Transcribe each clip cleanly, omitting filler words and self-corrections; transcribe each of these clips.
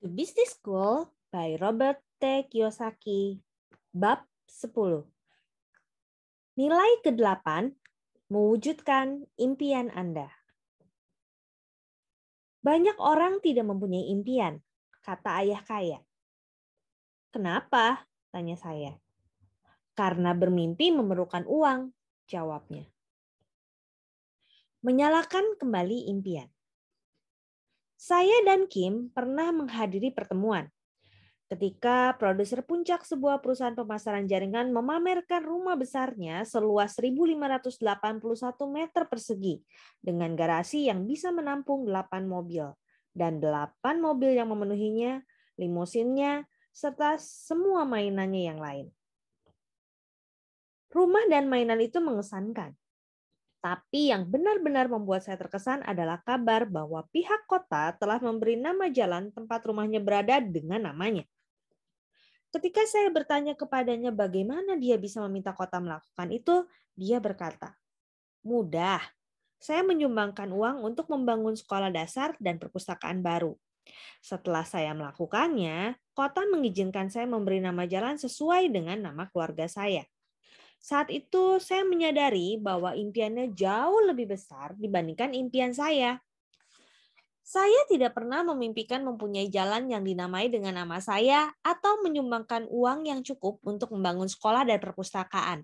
The Business School by Robert T. Kiyosaki. Bab 10. Nilai ke-8, mewujudkan impian Anda. Banyak orang tidak mempunyai impian, kata ayah kaya. Kenapa? Tanya saya. Karena bermimpi memerlukan uang, jawabnya. Menyalakan kembali impian. Saya dan Kim pernah menghadiri pertemuan ketika produser puncak sebuah perusahaan pemasaran jaringan memamerkan rumah besarnya seluas 1.581 meter persegi dengan garasi yang bisa menampung 8 mobil dan 8 mobil yang memenuhinya, limusinnya, serta semua mainannya yang lain. Rumah dan mainan itu mengesankan. Tapi yang benar-benar membuat saya terkesan adalah kabar bahwa pihak kota telah memberi nama jalan tempat rumahnya berada dengan namanya. Ketika saya bertanya kepadanya bagaimana dia bisa meminta kota melakukan itu, dia berkata, "Mudah. Saya menyumbangkan uang untuk membangun sekolah dasar dan perpustakaan baru. Setelah saya melakukannya, kota mengizinkan saya memberi nama jalan sesuai dengan nama keluarga saya. Saat itu saya menyadari bahwa impiannya jauh lebih besar dibandingkan impian saya. Saya tidak pernah memimpikan mempunyai jalan yang dinamai dengan nama saya atau menyumbangkan uang yang cukup untuk membangun sekolah dan perpustakaan.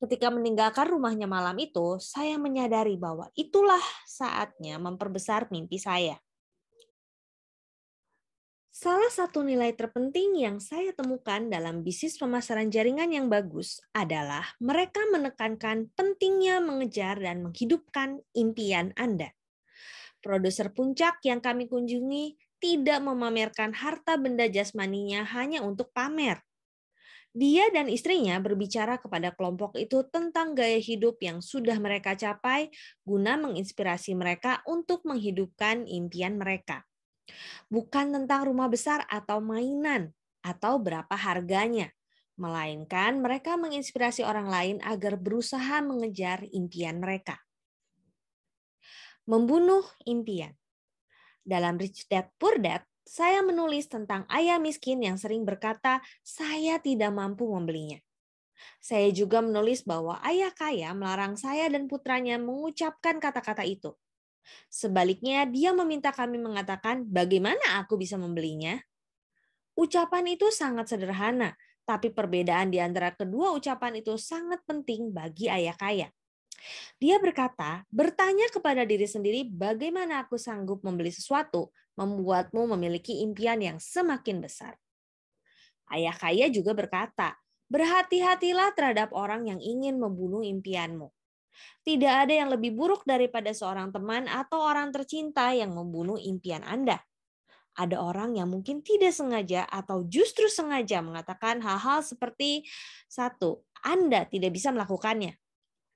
Ketika meninggalkan rumahnya malam itu, saya menyadari bahwa itulah saatnya memperbesar mimpi saya. Salah satu nilai terpenting yang saya temukan dalam bisnis pemasaran jaringan yang bagus adalah mereka menekankan pentingnya mengejar dan menghidupkan impian Anda. Produser puncak yang kami kunjungi tidak memamerkan harta benda jasmaninya hanya untuk pamer. Dia dan istrinya berbicara kepada kelompok itu tentang gaya hidup yang sudah mereka capai guna menginspirasi mereka untuk menghidupkan impian mereka. Bukan tentang rumah besar atau mainan atau berapa harganya, melainkan mereka menginspirasi orang lain agar berusaha mengejar impian mereka. Membunuh impian. Dalam Rich Dad Poor Dad, saya menulis tentang ayah miskin yang sering berkata, "Saya tidak mampu membelinya." Saya juga menulis bahwa ayah kaya melarang saya dan putranya mengucapkan kata-kata itu. Sebaliknya, dia meminta kami mengatakan, "Bagaimana aku bisa membelinya?" Ucapan itu sangat sederhana, tapi perbedaan di antara kedua ucapan itu sangat penting bagi ayah kaya. Dia berkata, bertanya kepada diri sendiri bagaimana aku sanggup membeli sesuatu, membuatmu memiliki impian yang semakin besar. Ayah kaya juga berkata, berhati-hatilah terhadap orang yang ingin membunuh impianmu. Tidak ada yang lebih buruk daripada seorang teman atau orang tercinta yang membunuh impian Anda. Ada orang yang mungkin tidak sengaja atau justru sengaja mengatakan hal-hal seperti, 1, Anda tidak bisa melakukannya.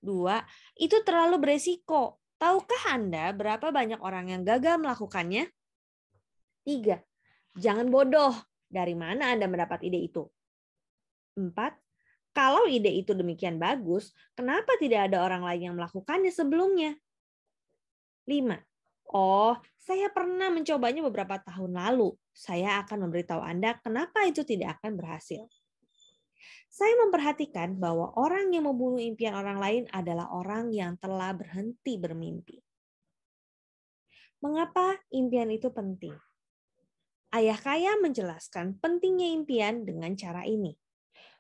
2, itu terlalu beresiko. Tahukah Anda berapa banyak orang yang gagal melakukannya? 3, jangan bodoh. Dari mana Anda mendapat ide itu? 4, kalau ide itu demikian bagus, kenapa tidak ada orang lain yang melakukannya sebelumnya? 5, oh, saya pernah mencobanya beberapa tahun lalu. Saya akan memberitahu Anda kenapa itu tidak akan berhasil. Saya memperhatikan bahwa orang yang membunuh impian orang lain adalah orang yang telah berhenti bermimpi. Mengapa impian itu penting? Ayah kaya menjelaskan pentingnya impian dengan cara ini.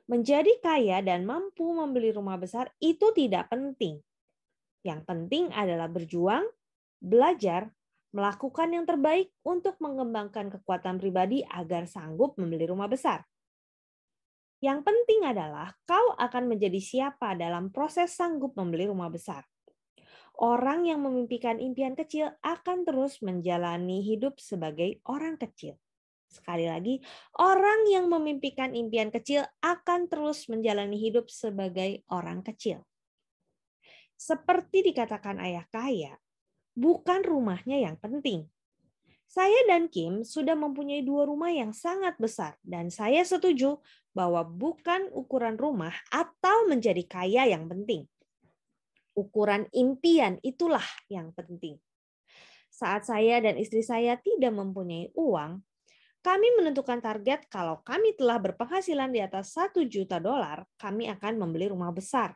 Menjadi kaya dan mampu membeli rumah besar itu tidak penting. Yang penting adalah berjuang, belajar, melakukan yang terbaik untuk mengembangkan kekuatan pribadi agar sanggup membeli rumah besar. Yang penting adalah kau akan menjadi siapa dalam proses sanggup membeli rumah besar. Orang yang memimpikan impian kecil akan terus menjalani hidup sebagai orang kecil. Sekali lagi, orang yang memimpikan impian kecil akan terus menjalani hidup sebagai orang kecil. Seperti dikatakan ayah kaya, bukan rumahnya yang penting. Saya dan Kim sudah mempunyai 2 rumah yang sangat besar dan saya setuju bahwa bukan ukuran rumah atau menjadi kaya yang penting. Ukuran impian itulah yang penting. Saat saya dan istri saya tidak mempunyai uang, Kami menentukan target kalau kami telah berpenghasilan di atas $1 juta, kami akan membeli rumah besar.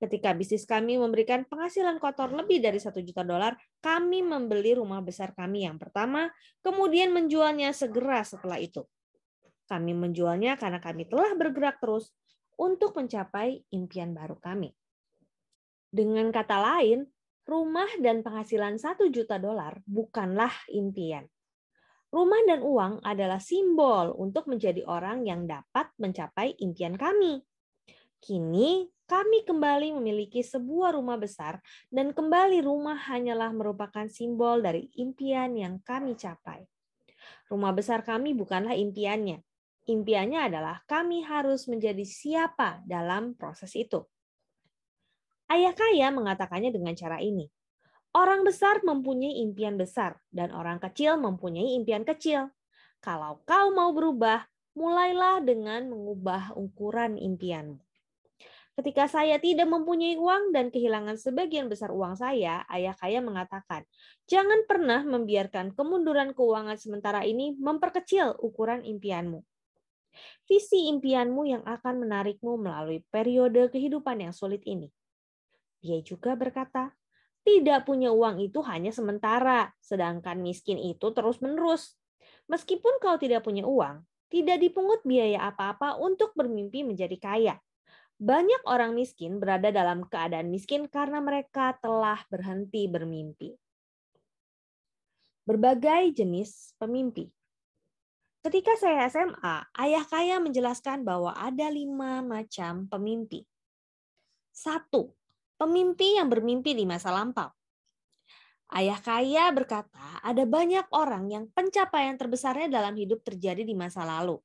Ketika bisnis kami memberikan penghasilan kotor lebih dari $1 juta, kami membeli rumah besar kami yang pertama, kemudian menjualnya segera setelah itu. Kami menjualnya karena kami telah bergerak terus untuk mencapai impian baru kami. Dengan kata lain, rumah dan penghasilan $1 juta bukanlah impian. Rumah dan uang adalah simbol untuk menjadi orang yang dapat mencapai impian kami. Kini kami kembali memiliki sebuah rumah besar dan kembali rumah hanyalah merupakan simbol dari impian yang kami capai. Rumah besar kami bukanlah impiannya. Impiannya adalah kami harus menjadi siapa dalam proses itu. Ayah kaya mengatakannya dengan cara ini. Orang besar mempunyai impian besar dan orang kecil mempunyai impian kecil. Kalau kau mau berubah, mulailah dengan mengubah ukuran impianmu. Ketika saya tidak mempunyai uang dan kehilangan sebagian besar uang saya, ayah kaya mengatakan, jangan pernah membiarkan kemunduran keuangan sementara ini memperkecil ukuran impianmu. Visi impianmu yang akan menarikmu melalui periode kehidupan yang sulit ini. Dia juga berkata, tidak punya uang itu hanya sementara, sedangkan miskin itu terus-menerus. Meskipun kau tidak punya uang, tidak dipungut biaya apa-apa untuk bermimpi menjadi kaya. Banyak orang miskin berada dalam keadaan miskin karena mereka telah berhenti bermimpi. Berbagai jenis pemimpi. Ketika saya SMA, ayah kaya menjelaskan bahwa ada 5 macam pemimpi. 1. Pemimpi yang bermimpi di masa lampau. Ayah kaya berkata ada banyak orang yang pencapaian terbesarnya dalam hidup terjadi di masa lalu.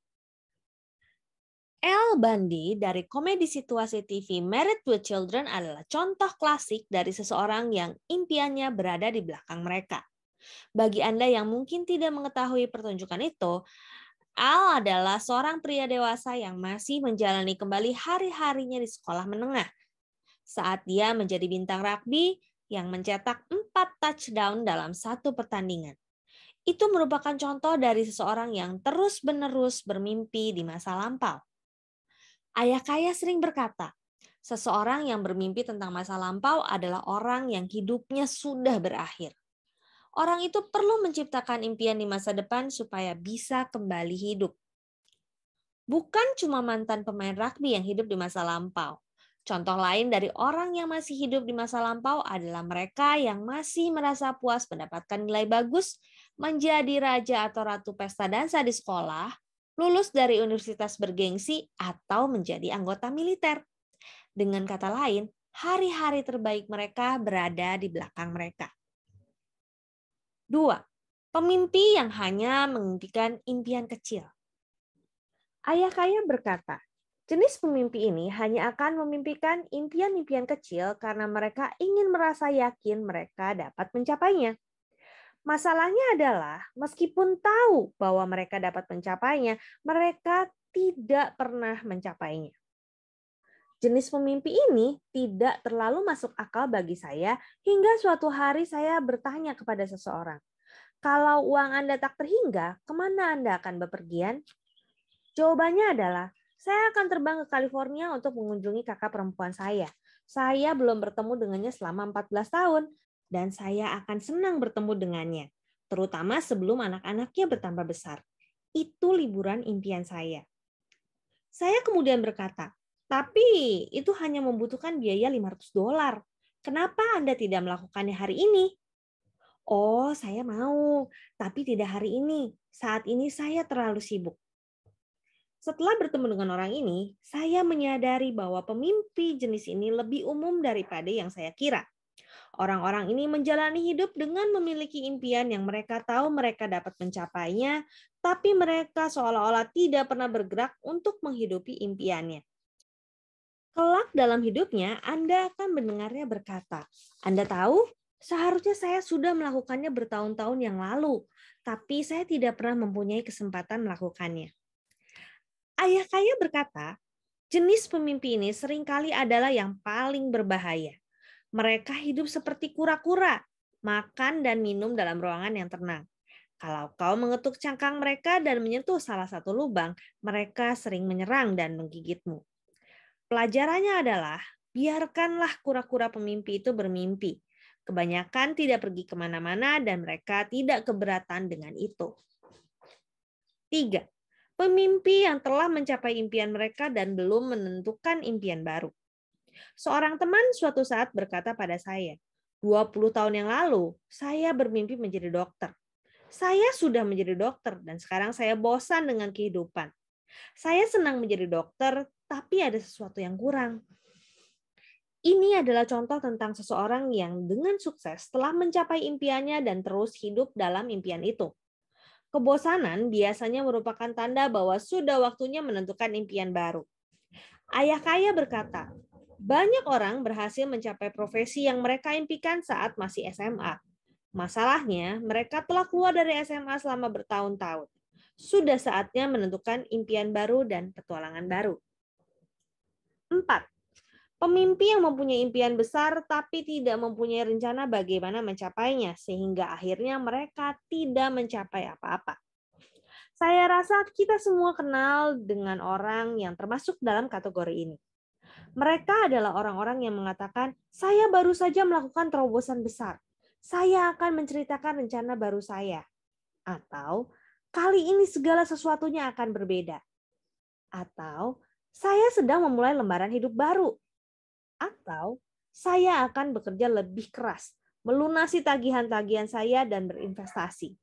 Al Bundy dari komedi situasi TV Married with Children adalah contoh klasik dari seseorang yang impiannya berada di belakang mereka. Bagi Anda yang mungkin tidak mengetahui pertunjukan itu, Al adalah seorang pria dewasa yang masih menjalani kembali hari-harinya di sekolah menengah. Saat dia menjadi bintang rugby yang mencetak 4 touchdown dalam satu pertandingan. Itu merupakan contoh dari seseorang yang terus-menerus bermimpi di masa lampau. Ayah kaya sering berkata, seseorang yang bermimpi tentang masa lampau adalah orang yang hidupnya sudah berakhir. Orang itu perlu menciptakan impian di masa depan supaya bisa kembali hidup. Bukan cuma mantan pemain rugby yang hidup di masa lampau. Contoh lain dari orang yang masih hidup di masa lampau adalah mereka yang masih merasa puas mendapatkan nilai bagus, menjadi raja atau ratu pesta dansa di sekolah, lulus dari universitas bergengsi, atau menjadi anggota militer. Dengan kata lain, hari-hari terbaik mereka berada di belakang mereka. 2. Pemimpi yang hanya mengimpikan impian kecil. Ayah kaya berkata, jenis pemimpi ini hanya akan memimpikan impian-impian kecil karena mereka ingin merasa yakin mereka dapat mencapainya. Masalahnya adalah, meskipun tahu bahwa mereka dapat mencapainya, mereka tidak pernah mencapainya. Jenis pemimpi ini tidak terlalu masuk akal bagi saya hingga suatu hari saya bertanya kepada seseorang, kalau uang Anda tak terhingga, kemana Anda akan bepergian? Jawabannya adalah, saya akan terbang ke California untuk mengunjungi kakak perempuan saya. Saya belum bertemu dengannya selama 14 tahun. Dan saya akan senang bertemu dengannya, terutama sebelum anak-anaknya bertambah besar. Itu liburan impian saya. Saya kemudian berkata, tapi itu hanya membutuhkan biaya $500. Kenapa Anda tidak melakukannya hari ini? Oh, saya mau, tapi tidak hari ini. Saat ini saya terlalu sibuk. Setelah bertemu dengan orang ini, saya menyadari bahwa pemimpi jenis ini lebih umum daripada yang saya kira. Orang-orang ini menjalani hidup dengan memiliki impian yang mereka tahu mereka dapat mencapainya, tapi mereka seolah-olah tidak pernah bergerak untuk menghidupi impiannya. Kelak dalam hidupnya, Anda akan mendengarnya berkata, Anda tahu, seharusnya saya sudah melakukannya bertahun-tahun yang lalu, tapi saya tidak pernah mempunyai kesempatan melakukannya. Ayah kaya berkata, jenis pemimpi ini seringkali adalah yang paling berbahaya. Mereka hidup seperti kura-kura, makan dan minum dalam ruangan yang tenang. Kalau kau mengetuk cangkang mereka dan menyentuh salah satu lubang, mereka sering menyerang dan menggigitmu. Pelajarannya adalah, biarkanlah kura-kura pemimpi itu bermimpi. Kebanyakan tidak pergi kemana-mana dan mereka tidak keberatan dengan itu. 3. Pemimpi yang telah mencapai impian mereka dan belum menentukan impian baru. Seorang teman suatu saat berkata pada saya, 20 tahun yang lalu, saya bermimpi menjadi dokter. Saya sudah menjadi dokter dan sekarang saya bosan dengan kehidupan. Saya senang menjadi dokter, tapi ada sesuatu yang kurang. Ini adalah contoh tentang seseorang yang dengan sukses telah mencapai impiannya dan terus hidup dalam impian itu. Kebosanan biasanya merupakan tanda bahwa sudah waktunya menentukan impian baru. Ayah kaya berkata, banyak orang berhasil mencapai profesi yang mereka impikan saat masih SMA. Masalahnya, mereka telah keluar dari SMA selama bertahun-tahun. Sudah saatnya menentukan impian baru dan petualangan baru. 4. Pemimpi yang mempunyai impian besar tapi tidak mempunyai rencana bagaimana mencapainya, sehingga akhirnya mereka tidak mencapai apa-apa. Saya rasa kita semua kenal dengan orang yang termasuk dalam kategori ini. Mereka adalah orang-orang yang mengatakan, saya baru saja melakukan terobosan besar. Saya akan menceritakan rencana baru saya. Atau, kali ini segala sesuatunya akan berbeda. Atau, saya sedang memulai lembaran hidup baru. Atau, saya akan bekerja lebih keras, melunasi tagihan-tagihan saya dan berinvestasi.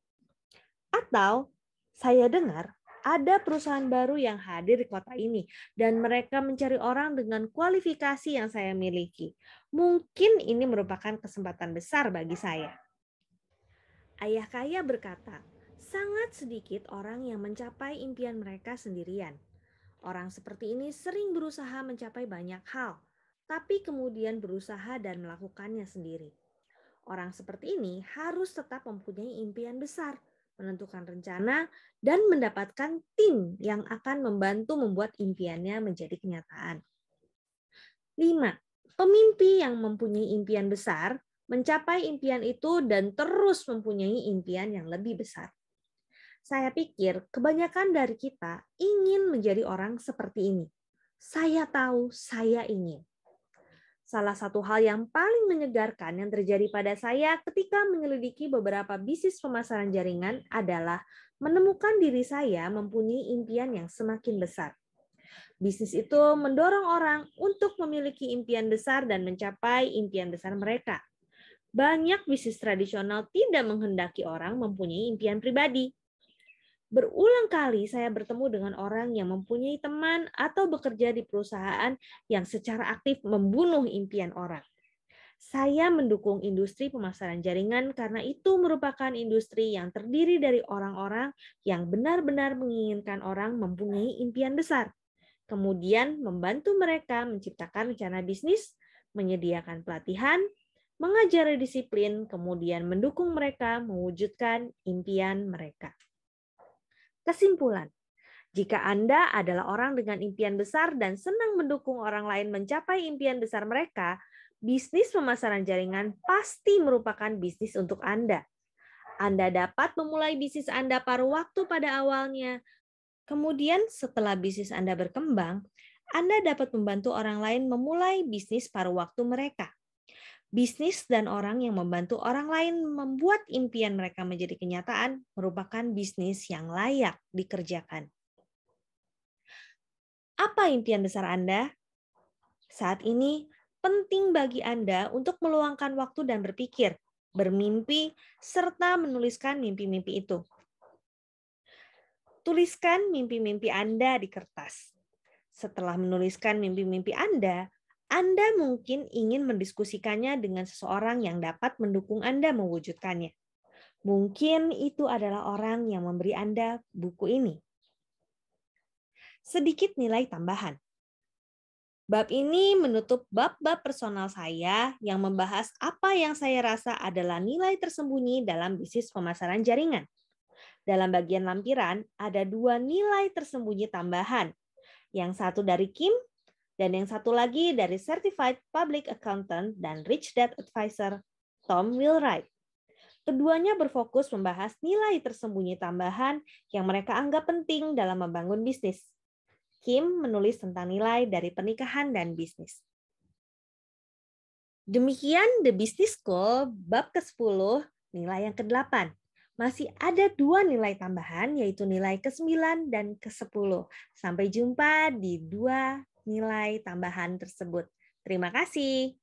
Atau, saya dengar ada perusahaan baru yang hadir di kota ini dan mereka mencari orang dengan kualifikasi yang saya miliki. Mungkin ini merupakan kesempatan besar bagi saya. Ayah kaya berkata, sangat sedikit orang yang mencapai impian mereka sendirian. Orang seperti ini sering berusaha mencapai banyak hal, tapi kemudian berusaha dan melakukannya sendiri. Orang seperti ini harus tetap mempunyai impian besar, menentukan rencana, dan mendapatkan tim yang akan membantu membuat impiannya menjadi kenyataan. 5. Pemimpi yang mempunyai impian besar, mencapai impian itu dan terus mempunyai impian yang lebih besar. Saya pikir kebanyakan dari kita ingin menjadi orang seperti ini. Saya tahu saya ingin. Salah satu hal yang paling menyegarkan yang terjadi pada saya ketika menyelidiki beberapa bisnis pemasaran jaringan adalah menemukan diri saya mempunyai impian yang semakin besar. Bisnis itu mendorong orang untuk memiliki impian besar dan mencapai impian besar mereka. Banyak bisnis tradisional tidak menghendaki orang mempunyai impian pribadi. Berulang kali saya bertemu dengan orang yang mempunyai teman atau bekerja di perusahaan yang secara aktif membunuh impian orang. Saya mendukung industri pemasaran jaringan karena itu merupakan industri yang terdiri dari orang-orang yang benar-benar menginginkan orang mempunyai impian besar. Kemudian membantu mereka menciptakan rencana bisnis, menyediakan pelatihan, mengajari disiplin, kemudian mendukung mereka mewujudkan impian mereka. Kesimpulan, jika Anda adalah orang dengan impian besar dan senang mendukung orang lain mencapai impian besar mereka, bisnis pemasaran jaringan pasti merupakan bisnis untuk Anda. Anda dapat memulai bisnis Anda paruh waktu pada awalnya. Kemudian setelah bisnis Anda berkembang, Anda dapat membantu orang lain memulai bisnis paruh waktu mereka. Bisnis dan orang yang membantu orang lain membuat impian mereka menjadi kenyataan merupakan bisnis yang layak dikerjakan. Apa impian besar Anda? Saat ini, penting bagi Anda untuk meluangkan waktu dan berpikir, bermimpi, serta menuliskan mimpi-mimpi itu. Tuliskan mimpi-mimpi Anda di kertas. Setelah menuliskan mimpi-mimpi Anda mungkin ingin mendiskusikannya dengan seseorang yang dapat mendukung Anda mewujudkannya. Mungkin itu adalah orang yang memberi Anda buku ini. Sedikit nilai tambahan. Bab ini menutup bab-bab personal saya yang membahas apa yang saya rasa adalah nilai tersembunyi dalam bisnis pemasaran jaringan. Dalam bagian lampiran ada 2 nilai tersembunyi tambahan. Yang satu dari Kim, dan yang satu lagi dari Certified Public Accountant dan Rich Dad Advisor Tom Wheelwright. Keduanya berfokus membahas nilai tersembunyi tambahan yang mereka anggap penting dalam membangun bisnis. Kim menulis tentang nilai dari pernikahan dan bisnis. Demikian The Business School bab ke-10, nilai yang ke-8. Masih ada 2 nilai tambahan, yaitu nilai ke-9 dan ke-10. Sampai jumpa di 2 nilai tambahan tersebut. Terima kasih.